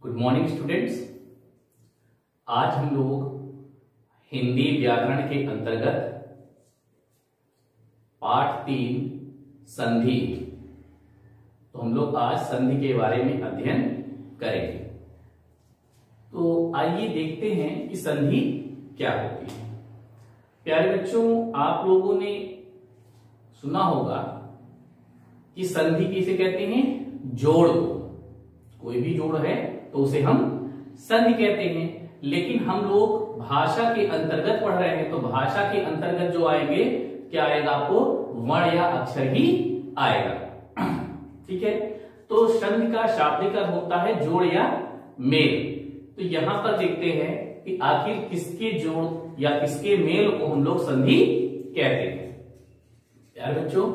Good morning students. आज हम लोग हिंदी व्याकरण के अंतर्गत पाठ 3 संधि, तो हम लोग आज संधि के बारे में अध्ययन करेंगे। तो आइए देखते हैं कि संधि क्या होती है। प्यारे बच्चों, आप लोगों ने सुना होगा कि संधि किसे कहते हैं? जोड़ को। कोई भी जोड़ है तो उसे हम संधि कहते हैं। लेकिन हम लोग भाषा के अंतर्गत पढ़ रहे हैं, तो भाषा के अंतर्गत जो आएंगे, क्या आएगा? आपको वर्ण या अक्षर ही आएगा। ठीक है। तो संधि का शाब्दिक अर्थ होता है जोड़ या मेल। तो यहां पर देखते हैं कि आखिर किसके जोड़ या किसके मेल को हम लोग संधि कहते हैं। यार बच्चों,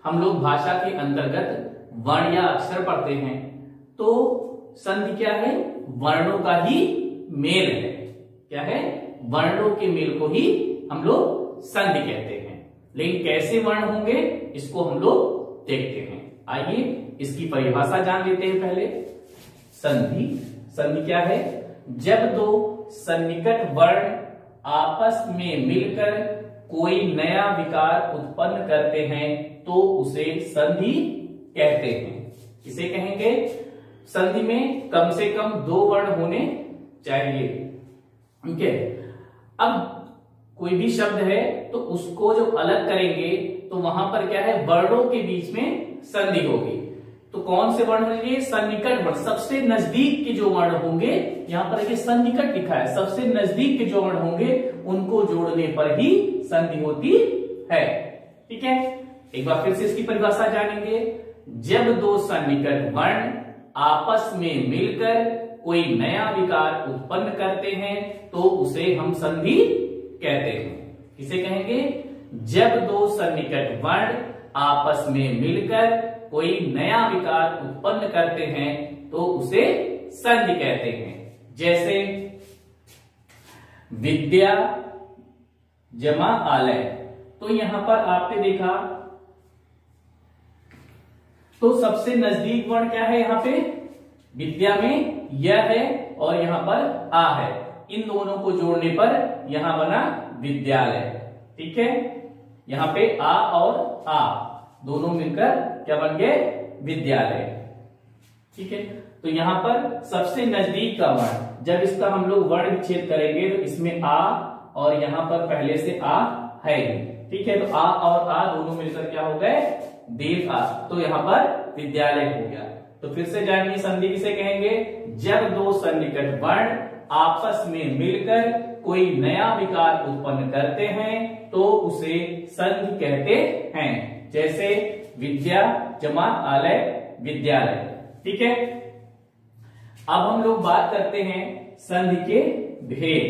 हम लोग भाषा के अंतर्गत वर्ण या अक्षर पढ़ते हैं, तो संधि क्या है? वर्णों का ही मेल है। क्या है? वर्णों के मेल को ही हम लोग संधि कहते हैं। लेकिन कैसे वर्ण होंगे, इसको हम लोग देखते हैं। आइए इसकी परिभाषा जान लेते हैं पहले। संधि क्या है? जब दो सन्निकट वर्ण आपस में मिलकर कोई नया विकार उत्पन्न करते हैं तो उसे संधि कहते हैं। किसे कहेंगे? संधि में कम से कम 2 वर्ण होने चाहिए। ठीक है। अब कोई भी शब्द है तो उसको जो अलग करेंगे तो वहां पर क्या है? वर्णों के बीच में संधि होगी। तो कौन से वर्ण होंगे? सन्निकट वर्ण, सबसे नजदीक के जो वर्ण होंगे, यहां पर ये सन्निकट लिखा है, सबसे नजदीक के जो वर्ण होंगे उनको जोड़ने पर ही संधि होती है। ठीक है। एक बार फिर से इसकी परिभाषा जानेंगे। जब दो सन्निकट वर्ण आपस में मिलकर कोई नया विकार उत्पन्न करते हैं तो उसे हम संधि कहते हैं। किसे कहेंगे? जब दो सन्निकट वर्ण आपस में मिलकर कोई नया विकार उत्पन्न करते हैं तो उसे संधि कहते हैं। जैसे विद्या जमा आलय, तो यहां पर आपने देखा तो सबसे नजदीक वर्ण क्या है? यहां पे विद्या में य है और यहां पर आ है। इन दोनों को जोड़ने पर यहां बना विद्यालय। ठीक है। यहां पे आ और आ दोनों मिलकर क्या बन गए? विद्यालय। ठीक है। तो यहां पर सबसे नजदीक का वर्ण, जब इसका हम लोग वर्ण विच्छेद करेंगे तो इसमें आ और यहां पर पहले से आ है। ठीक है। तो आ और आ दोनों मिलकर क्या हो गए? दीर्घ आ। तो यहां पर विद्यालय हो गया। तो फिर से जानिए संधि किसे कहेंगे? जब दो सन्निकट वर्ण आपस में मिलकर कोई नया विकार उत्पन्न करते हैं तो उसे संधि कहते हैं। जैसे विद्या जमा आलय विद्यालय। ठीक है। अब हम लोग बात करते हैं संधि के भेद।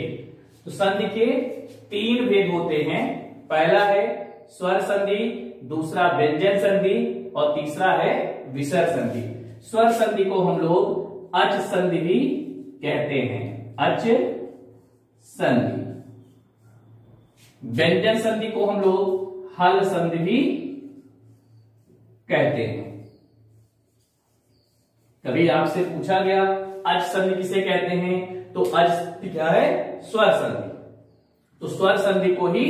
तो संधि के 3 भेद होते हैं। पहला है स्वर संधि, दूसरा व्यंजन संधि और तीसरा है विसर्ग संधि। स्वर संधि को हम लोग अच संधि भी कहते हैं। अच संधि। व्यंजन संधि को हम लोग हल संधि भी कहते हैं। कभी आपसे पूछा गया अच संधि किसे कहते हैं, तो अच क्या है? स्वर संधि। तो स्वर संधि को ही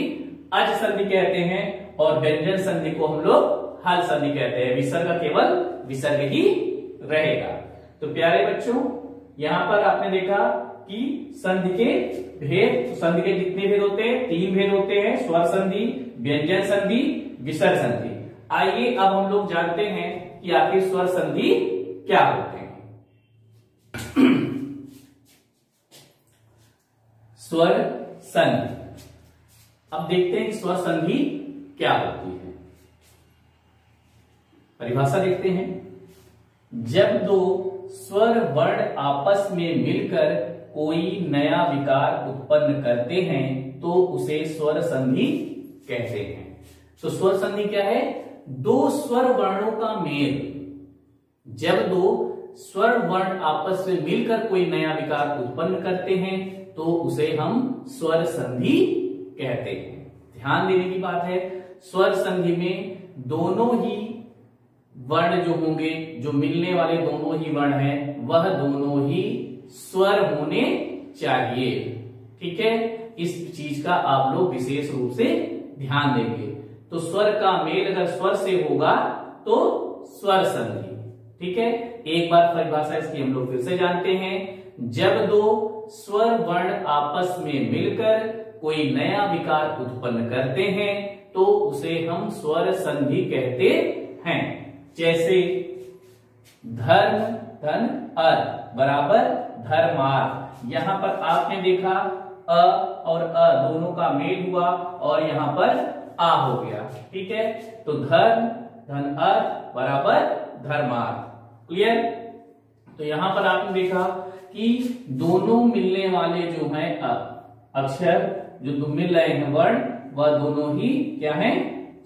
अच संधि कहते हैं और व्यंजन संधि को हम लोग हल संधि कहते हैं। विसर्ग केवल विसर्ग ही रहेगा। तो प्यारे बच्चों, यहां पर आपने देखा कि संधि के भेद, तो संधि के कितने भेद होते हैं? 3 भेद होते हैं। स्वर संधि, व्यंजन संधि, विसर्ग संधि। आइए अब हम लोग जानते हैं कि आखिर स्वर संधि क्या होते हैं। स्वर संधि। अब देखते हैं कि स्वर संधि क्या होती है। परिभाषा देखते हैं। जब दो स्वर वर्ण आपस में मिलकर कोई नया विकार उत्पन्न करते हैं तो उसे स्वर संधि कहते हैं। तो स्वर संधि क्या है? 2 स्वर वर्णों का मेल। जब 2 स्वर वर्ण आपस में मिलकर कोई नया विकार उत्पन्न करते हैं तो उसे हम स्वर संधि कहते हैं। ध्यान देने की बात है, स्वर संधि में दोनों ही वर्ण जो होंगे, जो मिलने वाले दोनों ही वर्ण हैं, वह दोनों ही स्वर होने चाहिए। ठीक है, इस चीज का आप लोग विशेष रूप से ध्यान देंगे। तो स्वर का मेल अगर स्वर से होगा तो स्वर संधि। ठीक है, एक बार परिभाषा इसकी हम लोग फिर से जानते हैं। जब दो स्वर वर्ण आपस में मिलकर कोई नया विकार उत्पन्न करते हैं तो उसे हम स्वर संधि कहते हैं। जैसे धर्म धन अर्थ बराबर धर्मार्थ। यहां पर आपने देखा अ और अ दोनों का मेल हुआ और यहां पर आ हो गया। ठीक है, तो धर्म धन अर्थ बराबर धर्मार्थ। क्लियर? तो यहां पर आपने देखा कि दोनों मिलने वाले जो हैं अक्षर जो मिल रहे हैं वर्ण, वह दोनों ही क्या है?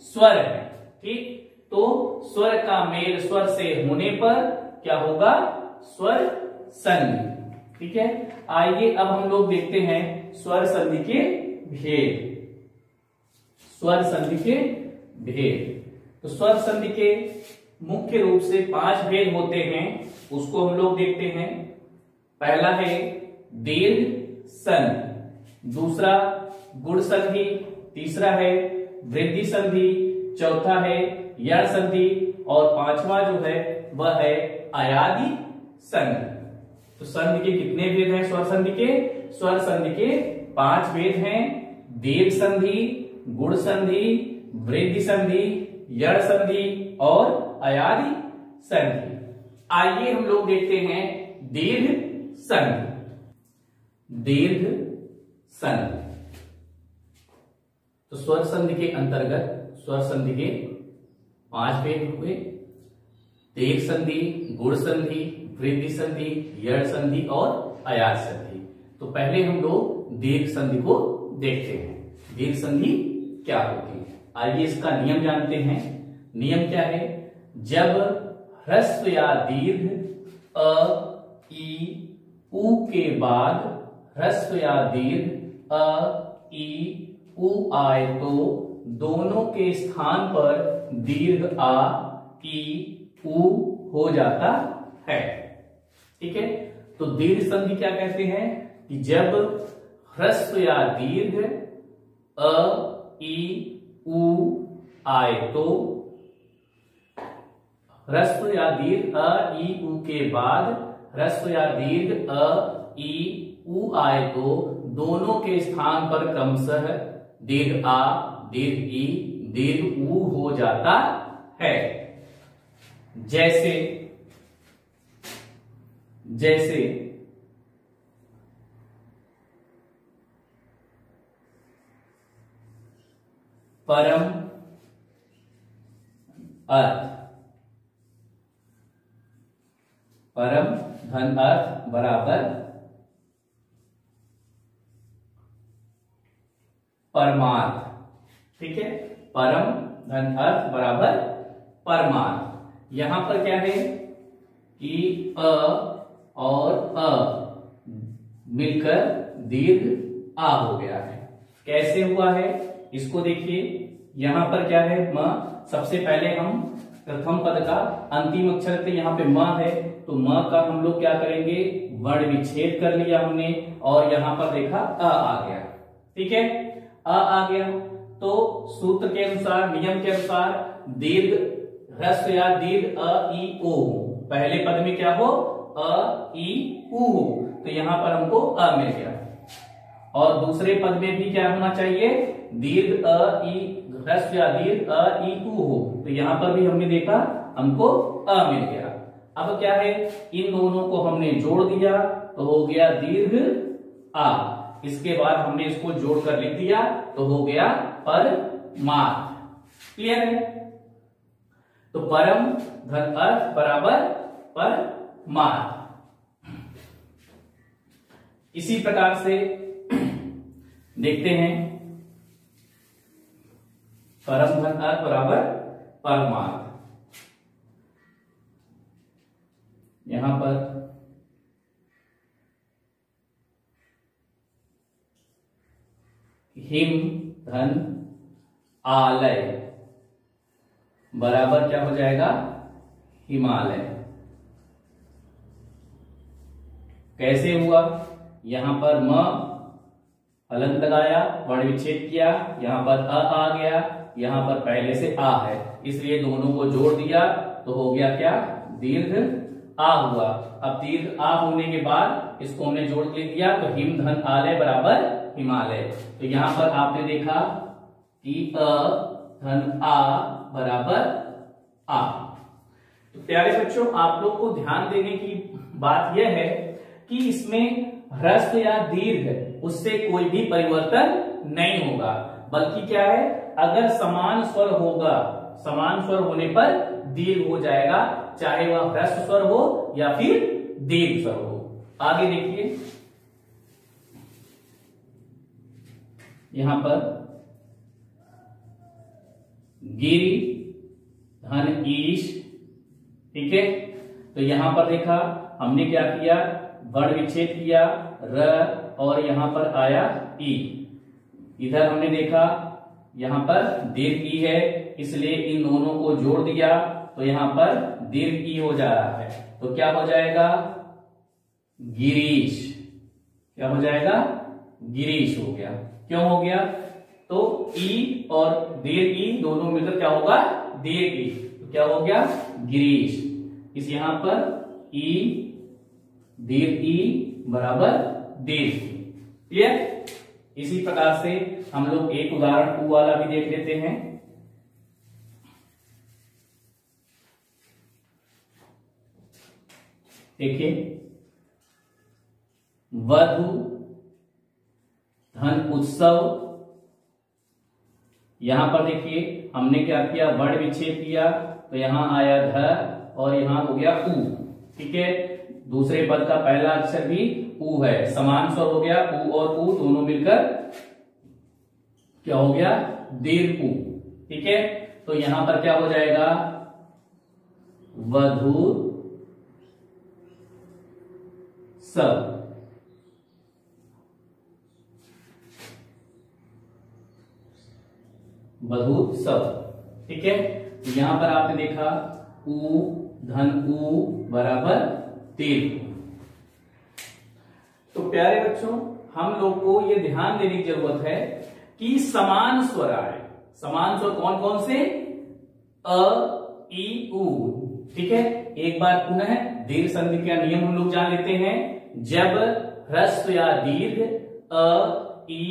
स्वर है। ठीक, तो स्वर का मेल स्वर से होने पर क्या होगा? स्वर संधि। ठीक है, आइए अब हम लोग देखते हैं स्वर संधि के भेद। स्वर संधि के भेद, तो स्वर संधि के मुख्य रूप से 5 भेद होते हैं, उसको हम लोग देखते हैं। पहला है दीर्घ संधि, दूसरा गुण संधि, तीसरा है वृद्धि संधि, चौथा है यण संधि और पांचवा जो है वह है अयादि संधि। तो संधि के कितने भेद हैं स्वर संधि के? स्वर संधि के 5 भेद हैं। दीर्घ संधि, गुण संधि, वृद्धि संधि, यण संधि और अयादि संधि। आइए हम लोग देखते हैं दीर्घ संधि। दीर्घ संधि, तो स्वर संधि के अंतर्गत स्वर संधि के 5 भेद हुए। दीर्घ संधि, गुण संधि, वृद्धि संधि, यण संधि और अयाद संधि। तो पहले हम लोग दीर्घ संधि को देखते हैं। दीर्घ संधि क्या होती है, आइए इसका नियम जानते हैं। नियम क्या है? जब ह्रस्व या दीर्घ अ, ई, उ के बाद ह्रस्व या दीर्घ अ, ई, उ आए तो दोनों के स्थान पर दीर्घ आ, ई, उ हो जाता है। ठीक है, तो दीर्घ संधि क्या कहते हैं कि जब ह्रस्व या दीर्घ अ, ई, उ आए तो ह्रस्व या दीर्घ अ, ई, उ के बाद ह्रस्व या दीर्घ अ, ई, उ आए तो दोनों के स्थान पर क्रमशः दीर्घ आ, दीर्घ ई, दीर्घ उ हो जाता है। जैसे जैसे परम अर्थ, परम धन अर्थ बराबर परमार्थ। ठीक है, परम धन अर्थ बराबर परमार्थ। यहां पर क्या है कि अ और अ मिलकर दीर्घ आ हो गया है। कैसे हुआ है इसको देखिए। यहां पर क्या है? म। सबसे पहले हम प्रथम पद का अंतिम अक्षर थे, यहाँ पे म है, तो म का हम लोग क्या करेंगे? वर्ण विच्छेद कर लिया हमने और यहां पर देखा अ आ गया। ठीक है, अ आ गया तो सूत्र के अनुसार, नियम के अनुसार दीर्घ ह्रस्व या दीर्घ अ, ई, ओ पहले पद में क्या हो? अ, ई, उ हो, तो यहां पर हमको अ मिल गया। और दूसरे पद में भी क्या होना चाहिए? दीर्घ अ, ई, ह्रस्व या दीर्घ अ, ई, उ हो, तो यहां पर भी हमने देखा हमको अ मिल गया। अब क्या है? इन दोनों को हमने जोड़ दिया तो हो गया दीर्घ आ। इसके बाद हमने इसको जोड़कर लिख दिया तो हो गया परमार्थ। क्लियर है? तो परम धन अर्थ बराबर परमार्थ। इसी प्रकार से देखते हैं परम धन अर्थ बराबर परमार्थ। यहां पर हिम धन आलय बराबर क्या हो जाएगा? हिमालय। कैसे हुआ, यहां पर म हलंत लगाया, वर्ण विच्छेद किया, यहां पर आ गया, यहां पर पहले से आ है, इसलिए दोनों को जोड़ दिया तो हो गया क्या, दीर्घ आ हुआ। अब दीर्घ आ होने के बाद इसको हमने जोड़ के दिया तो हिम धन आलय बराबर हिमालय। तो यहां पर आपने देखा कि अ धन आ बराबर आ। तो प्यारे बच्चों, आप लोग को ध्यान देने की बात यह है कि इसमें ह्रस्व या दीर्घ उससे कोई भी परिवर्तन नहीं होगा, बल्कि क्या है, अगर समान स्वर होगा, समान स्वर होने पर दीर्घ हो जाएगा, चाहे वह ह्रस्व स्वर हो या फिर दीर्घ स्वर हो। आगे देखिए, यहां पर गिरि धन ईश, ठीक है। तो यहां पर देखा हमने क्या किया, वर्ण विच्छेद किया र और यहां पर आया ई। इधर हमने देखा यहां पर दीर्घ ई है, इसलिए इन दोनों को जोड़ दिया तो यहां पर दीर्घ ई हो जा रहा है, तो क्या हो जाएगा, गिरीश। क्या हो जाएगा, गिरीश हो गया। क्यों हो गया, तो ई और दीर्घ ई दोनों मिलकर क्या होगा, दीर्घ ई, तो क्या हो गया, गिरीश। इस यहां पर ई दीर्घ ई बराबर दीर्घ। क्लियर। इसी प्रकार से हम लोग एक उदाहरण ऊ वाला भी देख लेते हैं। देखिए, वधु धन उत्सव, यहां पर देखिए हमने क्या किया, वर्ण विच्छेद किया तो यहां आया ध और यहां हो गया ऊ, ठीक है। दूसरे पद का पहला अक्षर भी ऊ है, समान स्वर हो गया, ऊ और ऊ दोनों मिलकर क्या हो गया, दीर्घ ऊ, ठीक है। तो यहां पर क्या हो जाएगा, वधु सब, वधु सब, ठीक है। तो यहां पर आपने देखा ऊ धन ऊ बराबर दीर्घ। तो प्यारे बच्चों, हम लोग को यह ध्यान देने की जरूरत है कि समान स्वर आए। समान स्वर कौन कौन से, अ ई उ, ठीक है। एक बार पुनः दीर्घ संधि का नियम हम लोग जान लेते हैं। जब ह्रस्व या दीर्घ अ ई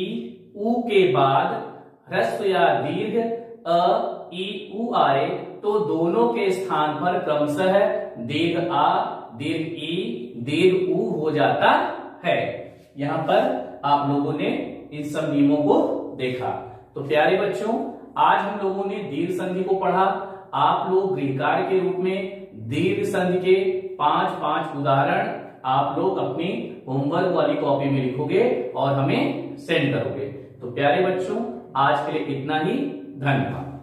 उ के बाद ह्रस्व या दीर्घ अ ई उ आए तो दोनों के स्थान पर क्रमशः दीर्घ आ दीर्घ ई दीर्घ उ हो जाता है। यहां पर आप लोगों ने इन सब नियमों को देखा। तो प्यारे बच्चों, आज हम लोगों ने दीर्घ संधि को पढ़ा। आप लोग गृह कार्य के रूप में दीर्घ संधि के 5-5 उदाहरण आप लोग अपनी होमवर्क वाली कॉपी में लिखोगे और हमें सेंड करोगे। तो प्यारे बच्चों, आज के लिए इतना ही। धन्यवाद।